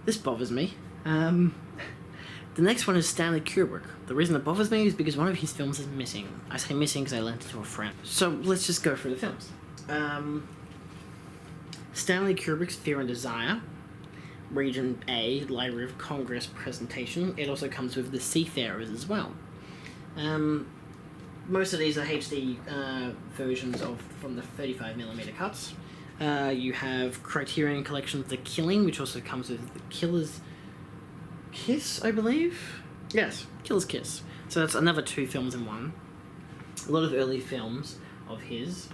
this bothers me. The next one is Stanley Kubrick. The reason it bothers me is because one of his films is missing. I say missing because I lent it to a friend. So let's just go through the films. Stanley Kubrick's Fear and Desire, Region A, Library of Congress presentation. It also comes with The Seafarers as well. Most of these are HD versions from the 35mm cuts. You have Criterion Collection of The Killing, which also comes with The Killer's Kiss, I believe? Yes, Killer's Kiss. So that's another 2 films in one. A lot of early films of his.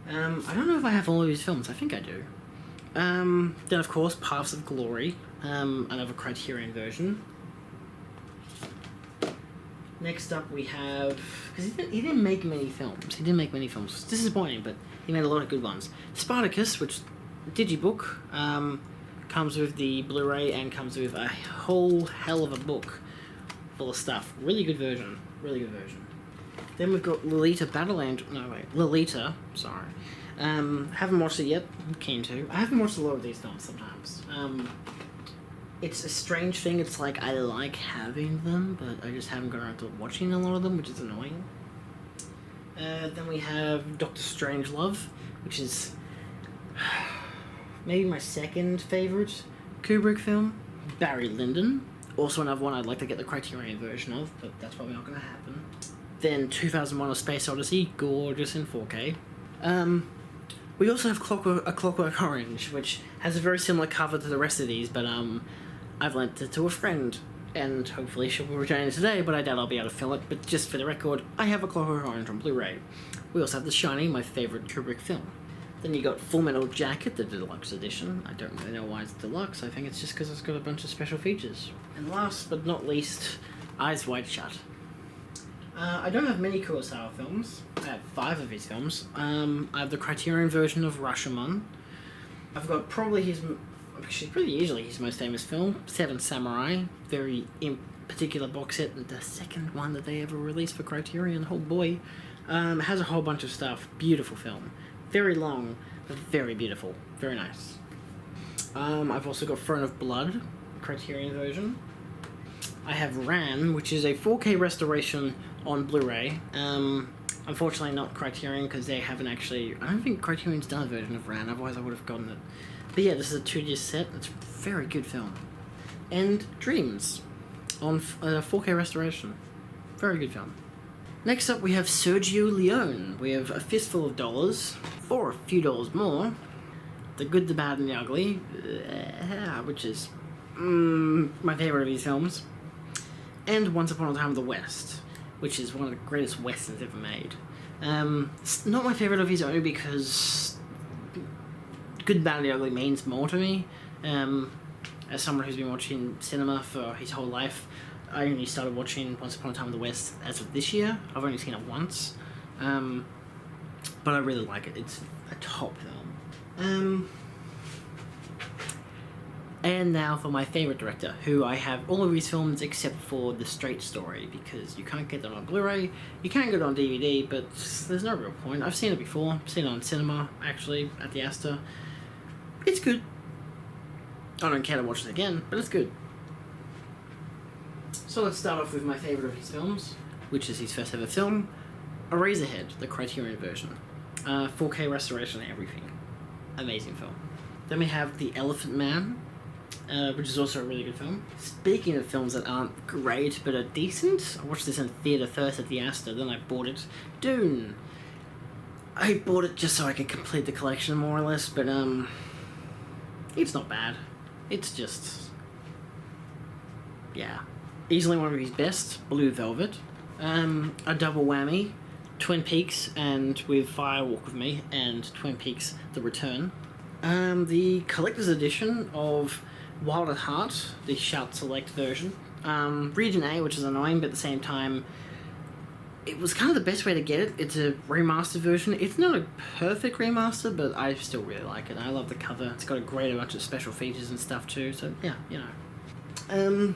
I don't know if I have all of his films. I think I do. Then, of course, Paths of Glory, another Criterion version. Next up we have... because he didn't make many films. He didn't make many films. It's disappointing, but he made a lot of good ones. Spartacus, which Digibook, comes with the Blu-ray and comes with a whole hell of a book full of stuff. Really good version. Really good version. Then we've got Lolita Lolita, sorry. Haven't watched it yet. I'm keen to. I haven't watched a lot of these films sometimes. It's a strange thing. It's like I like having them, but I just haven't got around to watching a lot of them, which is annoying. Then we have Dr. Strangelove, which is maybe my second favourite Kubrick film. Barry Lyndon, also another one I'd like to get the Criterion version of, but that's probably not going to happen. Then 2001: A Space Odyssey, gorgeous in 4K. We also have A Clockwork Orange, which has a very similar cover to the rest of these, but I've lent it to a friend, and hopefully she'll be returning it today, but I doubt I'll be able to fill it. But just for the record, I have A Clockwork Orange on Blu-ray. We also have The Shining, my favourite Kubrick film. Then you got Full Metal Jacket, the deluxe edition. I don't really know why it's deluxe. I think it's just because it's got a bunch of special features. And last but not least, Eyes Wide Shut. I don't have many Kurosawa films. I have 5 of his films. I have the Criterion version of Rashomon. I've got probably pretty easily his most famous film, Seven Samurai. Very in particular box set, the second one that they ever released for Criterion. Oh boy. It has a whole bunch of stuff. Beautiful film. Very long, but very beautiful. Very nice. I've also got Throne of Blood, Criterion version. I have Ran, which is a 4K restoration on Blu-ray. Unfortunately not Criterion, because they haven't actually... I don't think Criterion's done a version of Ran, otherwise I would have gotten it. But yeah, this is a 2-disc set. It's a very good film. And Dreams, on 4K restoration. Very good film. Next up we have Sergio Leone. We have A Fistful of Dollars, for a few dollars more. The Good, the Bad and the Ugly, which is my favourite of these films. And Once Upon a Time in the West, which is one of the greatest westerns ever made. It's not my favourite of his only because Good, Bad and the Ugly means more to me. As someone who's been watching cinema for his whole life, I only started watching Once Upon a Time in the West as of this year. I've only seen it once. But I really like it. It's a top film. And now for my favourite director, who I have all of his films except for The Straight Story, because you can't get that on Blu-ray, you can get it on DVD, but there's no real point. I've seen it before. I've seen it on cinema, actually, at the Astor. It's good. I don't care to watch it again, but it's good. So let's start off with my favourite of his films, which is his first ever film, Eraserhead, the Criterion version. 4K restoration and everything. Amazing film. Then we have The Elephant Man, which is also a really good film. Speaking of films that aren't great but are decent, I watched this in theatre first at the Astor, then I bought it. Dune. I bought it just so I could complete the collection more or less, but it's not bad. It's just... yeah. Easily one of his best. Blue Velvet. A double whammy. Twin Peaks and with Fire Walk With Me, and Twin Peaks The Return. The collector's edition of Wild at Heart, the Shout Select version. Region A, which is annoying, but at the same time, it was kind of the best way to get it. It's a remastered version. It's not a perfect remaster, but I still really like it. I love the cover. It's got a great bunch of special features and stuff too, so yeah, you know.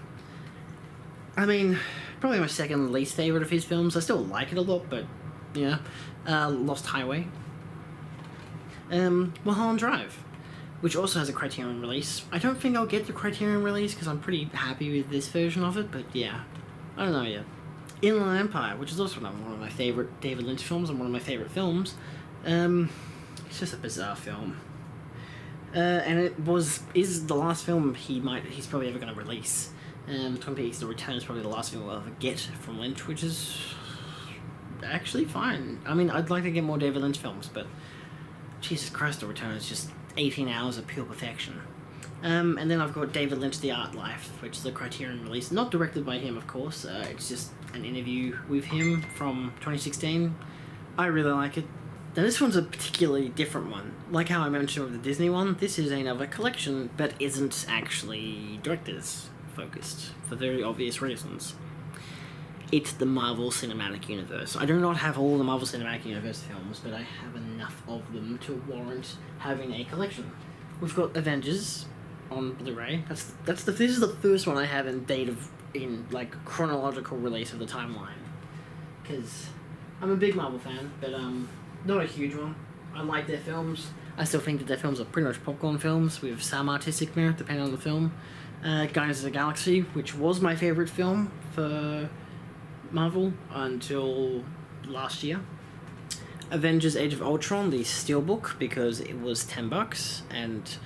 I mean, probably my second least favourite of his films. I still like it a lot, but, yeah. Lost Highway. Mulholland Drive. which also has a Criterion release. I don't think I'll get the Criterion release because I'm pretty happy with this version of it, but yeah, I don't know yet. Inland Empire, which is also one of my favourite David Lynch films and one of my favourite films. It's just a bizarre film. And is the last film he's probably ever going to release. Twin Peaks: The Return is probably the last film we'll ever get from Lynch, which is actually fine. I mean, I'd like to get more David Lynch films, but Jesus Christ, The Return is just 18 hours of pure perfection. And then I've got David Lynch: The Art Life, which is the Criterion release, not directed by him, of course. It's just an interview with him from 2016. I really like it. Now this one's a particularly different one. Like how I mentioned with the Disney one, this is another collection, but isn't actually directors focused, for very obvious reasons. It's the Marvel Cinematic Universe. I do not have all the Marvel Cinematic Universe films, but I have enough of them to warrant having a collection. We've got Avengers on Blu-ray. This is the first one I have in chronological release of the timeline. Because I'm a big Marvel fan, but not a huge one. I like their films. I still think that their films are pretty much popcorn films with some artistic merit depending on the film. Guardians of the Galaxy, which was my favourite film for Marvel until last year. Avengers: Age of Ultron, the Steelbook, because it was $10 and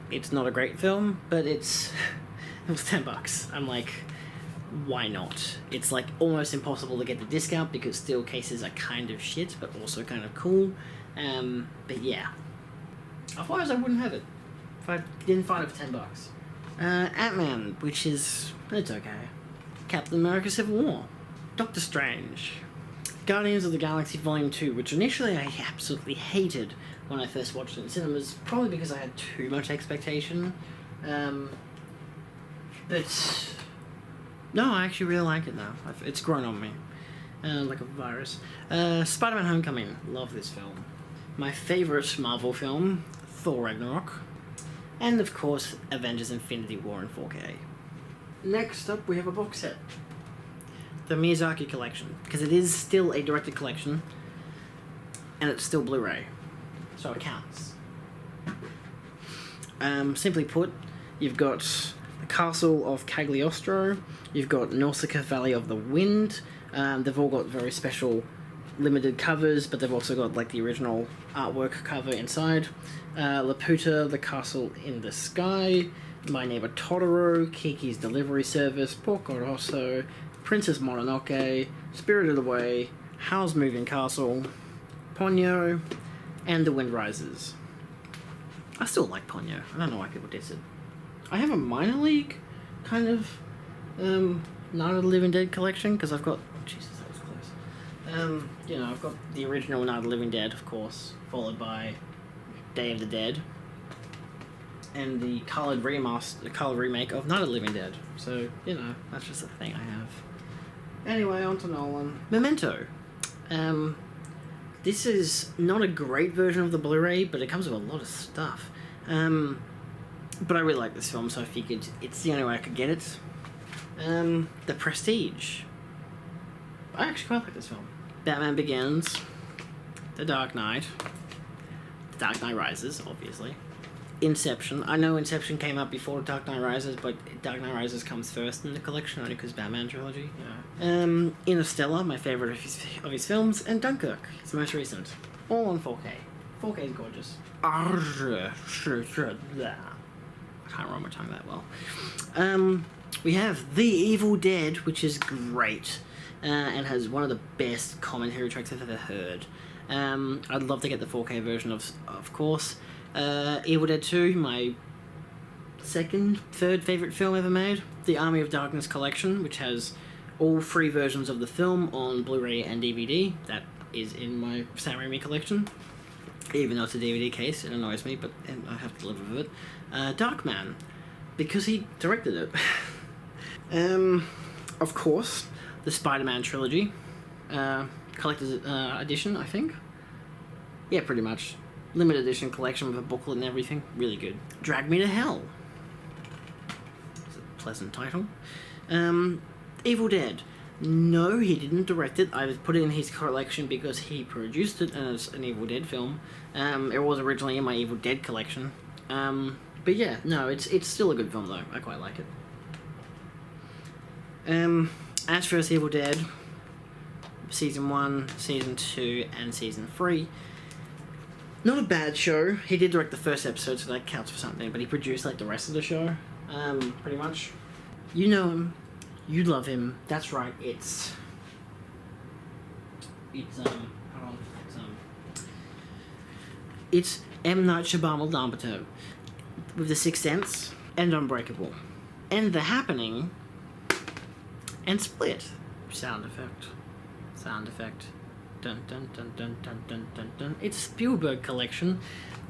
it's not a great film, but it was $10. I'm like, why not? It's like almost impossible to get the discount because steel cases are kind of shit, but also kind of cool. But yeah, otherwise I wouldn't have it if I didn't find it for $10. Ant-Man, it's okay. Captain America: Civil War. Doctor Strange. Guardians of the Galaxy Volume 2, which initially I absolutely hated when I first watched it in cinemas, probably because I had too much expectation. But no, I actually really like it now. It's grown on me. Like a virus. Spider-Man: Homecoming. Love this film. My favourite Marvel film, Thor: Ragnarok. And of course, Avengers: Infinity War in 4K. Next up, we have a box set. The Miyazaki collection, because it is still a directed collection, and it's still Blu-ray, so it counts. Simply put, you've got the Castle of Cagliostro, you've got Nausicaa: Valley of the Wind. They've all got very special limited covers, but they've also got like the original artwork cover inside. Laputa: The Castle in the Sky, My Neighbor Totoro, Kiki's Delivery Service, Porco Rosso, Princess Mononoke, Spirited Away, Howl's Moving Castle, Ponyo, and The Wind Rises. I still like Ponyo. I don't know why people diss it. I have a minor league kind of Night of the Living Dead collection, because I've got... Jesus, that was close. I've got the original Night of the Living Dead, of course, followed by Day of the Dead, and the coloured remake of Night of the Living Dead. So, that's just a thing I have. Anyway, on to Nolan. Memento. This is not a great version of the Blu-ray, but it comes with a lot of stuff. But I really like this film, so I figured it's the only way I could get it. The Prestige. I actually quite like this film. Batman Begins. The Dark Knight. The Dark Knight Rises, obviously. Inception. I know Inception came out before Dark Knight Rises, but Dark Knight Rises comes first in the collection, only because Batman trilogy. Yeah. Interstellar, my favourite of his films, and Dunkirk, his most recent. All on 4K. 4K is gorgeous. I can't roll my tongue that well. We have The Evil Dead, which is great, and has one of the best commentary tracks I've ever heard. I'd love to get the 4K version of course. Evil Dead 2, my third favourite film ever made. The Army of Darkness collection, which has all 3 versions of the film on Blu-ray and DVD. That is in my Sam Raimi collection. Even though it's a DVD case, it annoys me, but I have to live with it. Darkman, because he directed it. Of course, the Spider-Man trilogy. Collector's edition, I think. Yeah, pretty much. Limited edition collection with a booklet and everything. Really good. Drag Me to Hell. It's a pleasant title. Evil Dead. No, he didn't direct it. I put it in his collection because he produced it as an Evil Dead film. It was originally in my Evil Dead collection. But yeah, no, it's still a good film though. I quite like it. Ash vs Evil Dead, Season 1, Season 2, and Season 3. Not a bad show. He did direct the first episode, so that counts for something, but he produced like the rest of the show, pretty much. You know him. You love him. That's right, it's M. Night Shyamalan with The Sixth Sense and Unbreakable and The Happening and Split. Sound effect. Dun dun dun dun dun dun dun dun. It's a Spielberg collection,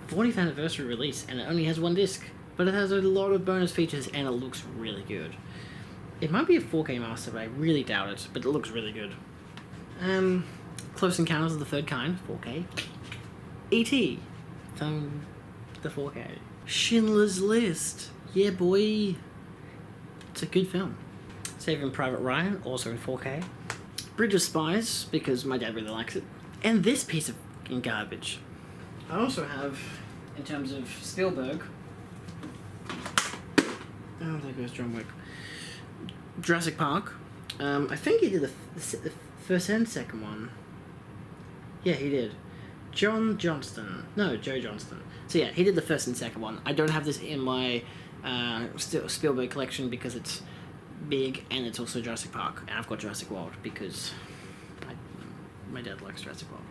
40th anniversary release, and it only has one disc, but it has a lot of bonus features and it looks really good. It might be a 4K master, but I really doubt it, but it looks really good. Close Encounters of the Third Kind, 4K. E.T. from the 4K. Schindler's List, yeah boy. It's a good film. Saving Private Ryan, also in 4K. Bridge of Spies, because my dad really likes it. And this piece of fucking garbage. I also have, in terms of Spielberg... Oh, there goes John Wick. Jurassic Park. I think he did the first and second one. Yeah, he did. Joe Johnston. So yeah, he did the first and second one. I don't have this in my Spielberg collection because it's big and it's also Jurassic Park. And I've got Jurassic World because my dad likes Jurassic World.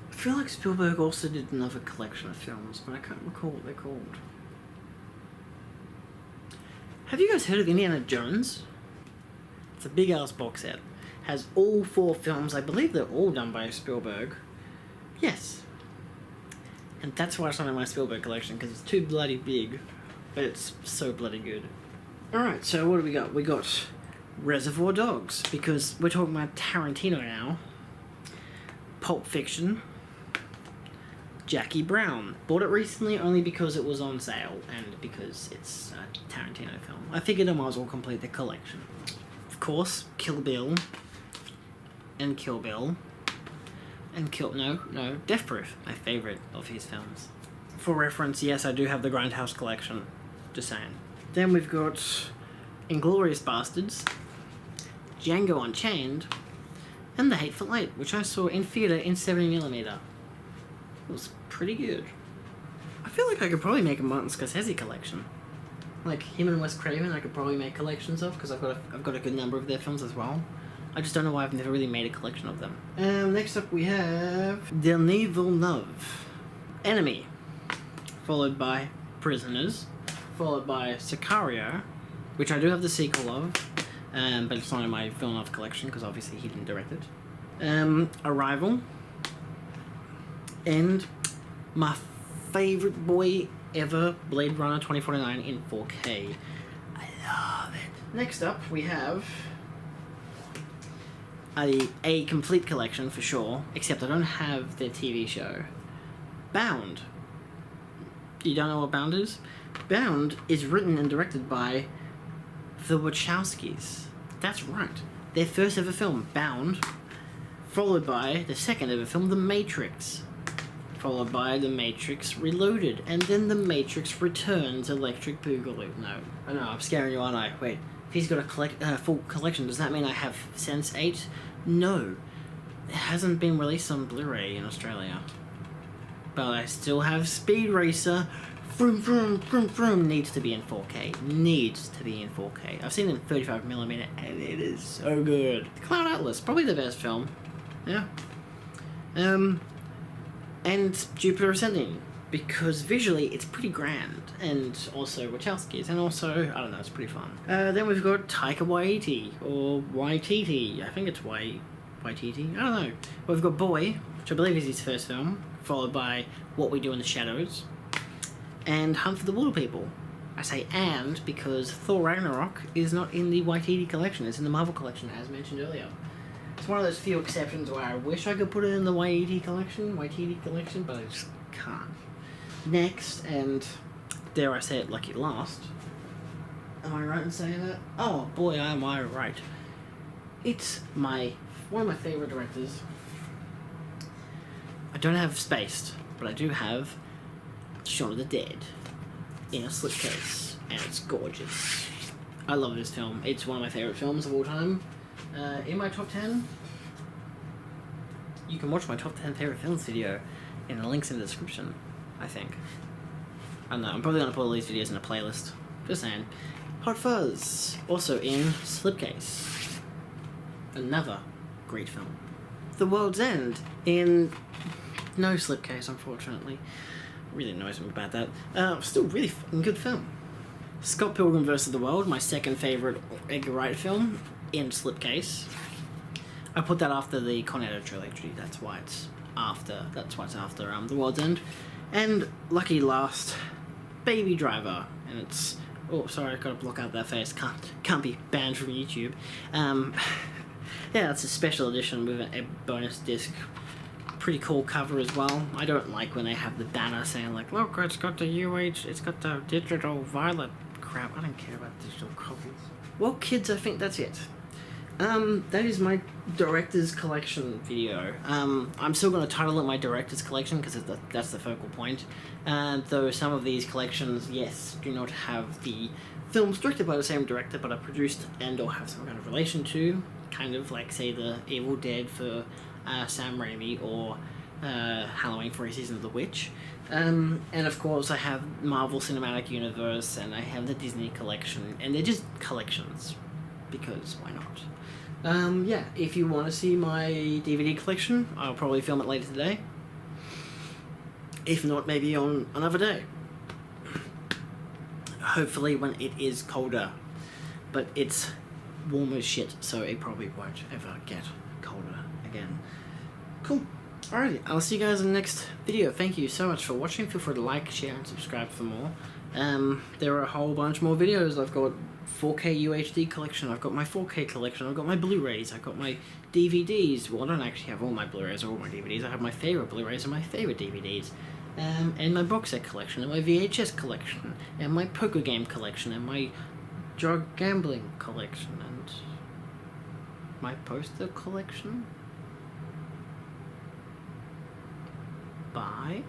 I feel like Spielberg also did another collection of films, but I can't recall what they're called. Have you guys heard of Indiana Jones? It's a big ass box set. Has all 4 films. I believe they're all done by Spielberg. Yes. And that's why it's not in my Spielberg collection, because it's too bloody big. But it's so bloody good. Alright, so what do we got? We got Reservoir Dogs, because we're talking about Tarantino now. Pulp Fiction. Jackie Brown. Bought it recently only because it was on sale, and because it's a Tarantino film. I figured I might as well complete the collection. Of course, Kill Bill. And Kill Bill. And Death Proof, my favourite of his films. For reference, yes, I do have the Grindhouse collection. Just saying. Then we've got Inglourious Bastards, Django Unchained, and The Hateful Eight, which I saw in theatre in 70mm. It was pretty good. I feel like I could probably make a Martin Scorsese collection. Like him and Wes Craven, I could probably make collections of because I've got a good number of their films as well. I just don't know why I've never really made a collection of them. Next up we have Denis Villeneuve. Enemy, followed by Prisoners, followed by Sicario, which I do have the sequel of, but it's not in my Villeneuve collection because obviously he didn't direct it. Arrival, and my favourite boy ever, Blade Runner 2049 in 4K. I love it. Next up we have a complete collection for sure, except I don't have their TV show. Bound. You don't know what Bound is? Bound is written and directed by the Wachowskis. That's right. Their first ever film, Bound, followed by the second ever film, The Matrix, followed by The Matrix Reloaded, and then The Matrix Returns, Electric Boogaloo. No, I'm scaring you, aren't I? Wait, if he's got a full collection, does that mean I have Sense8? No, it hasn't been released on Blu-ray in Australia. But I still have Speed Racer. Vroom, vroom, vroom, vroom. Needs to be in 4K. Needs to be in 4K. I've seen it in 35mm and it is so good. Cloud Atlas, probably the best film. Yeah. And Jupiter Ascending, because visually it's pretty grand, and also Wachowskis, and also, I don't know, it's pretty fun. Then we've got Taika Waititi, or Waititi, I think it's Waititi, I don't know. We've got Boy, which I believe is his first film, followed by What We Do in the Shadows, and Hunt for the Water People. I say and because Thor Ragnarok is not in the Waititi collection, it's in the Marvel collection, as mentioned earlier. It's one of those few exceptions where I wish I could put it in the Waititi collection, but I just can't. Next, and dare I say it lucky last, am I right in saying that? Oh boy, am I right. It's one of my favourite directors. I don't have Spaced, but I do have Shaun of the Dead. in a slipcase, and it's gorgeous. I love this film. It's one of my favourite films of all time. In my top 10, you can watch my top 10 favourite films video in the links in the description, I think. I don't know, I'm probably going to put all these videos in a playlist. Just saying. Hot Fuzz, also in slipcase. Another great film. The World's End, in no slipcase, unfortunately. Really annoys me about that. Still really fucking good film. Scott Pilgrim vs. the World, my second favourite Edgar Wright film, in slipcase. I put that after the Cornetto trilogy, that's why it's after The World's End. And lucky last, Baby Driver, and it's... Oh, sorry, I gotta block out that face. Can't be banned from YouTube. Yeah, it's a special edition with a bonus disc. Pretty cool cover as well. I don't like when they have the banner saying like, look, it's got the it's got the digital violet crap. I don't care about digital copies. Well, kids, I think that's it. That is my director's collection video. I'm still going to title it my director's collection because that's the focal point. Though some of these collections, yes, do not have the films directed by the same director, but are produced and or have some kind of relation to, kind of like, say, the Evil Dead for Sam Raimi, or Halloween 4 Season of the Witch. And of course I have Marvel Cinematic Universe, and I have the Disney collection, and they're just collections, because why not? Yeah, if you want to see my DVD collection, I'll probably film it later today. If not, maybe on another day. Hopefully when it is colder. But it's warm as shit, so it probably won't ever get colder again. Cool. Alrighty, I'll see you guys in the next video. Thank you so much for watching. Feel free to like, share, and subscribe for more. There are a whole bunch more videos. I've got 4K UHD collection, I've got my 4K collection, I've got my Blu-rays, I've got my DVDs. Well, I don't actually have all my Blu-rays or all my DVDs. I have my favourite Blu-rays and my favourite DVDs. And my box set collection, and my VHS collection, and my poker game collection, and my drug gambling collection, and my poster collection. Bye.